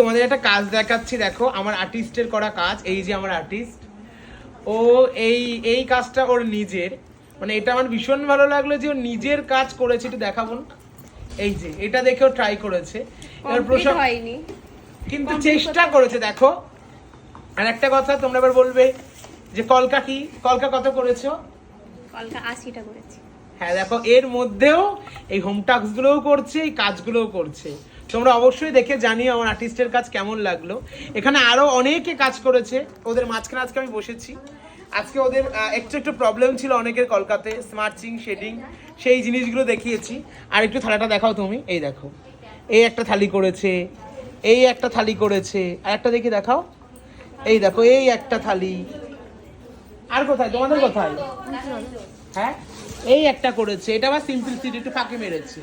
তোমাদের একটা কাজ দেখাচ্ছি, দেখো আমার আর্টিস্টের করা কাজ। এই যে আমার আর্টিস্ট, ও এই কাজটা ওর নিজের, মানে এটা আমার ভীষণ ভালো লাগলো যে ও নিজের কাজ করেছে। একটু দেখাবো না, এই যে এটা দেখেও ট্রাই করেছে, এবার প্রশংসা হয়নি কিন্তু চেষ্টা করেছে। দেখো আর একটা কথা তোমরা এবার বলবে যে কলকা কত করেছো? কলকা 80টা করেছি। হ্যাঁ দেখো, এর মধ্যেও এই হোম টাস্ক গুলোও করছে, এই কাজগুলোও করছে। তোমরা অবশ্যই দেখে জানিও আমার আর্টিস্টের কাজ কেমন লাগলো। এখানে আরো অনেকে কাজ করেছে, ওদের মাঝখানে আজকে আমি বসেছি। আজকে ওদের একটু প্রবলেম ছিল অনেকের কলকাতায়, স্মার্চিং শেডিং সেই জিনিসগুলো দেখিয়েছি। আর একটু থালাটা দেখাও তুমি, এই দেখো এই একটা থালি করেছে, এই একটা থালি করেছে, আর একটা দেখি দেখাও, এই দেখো এই একটা থালি। আর কোথায় তোমাদের কোথায়? হ্যাঁ এই একটা করেছে, এটা আবার সিম্পলিসিটি একটু ফাঁকে মেরেছে।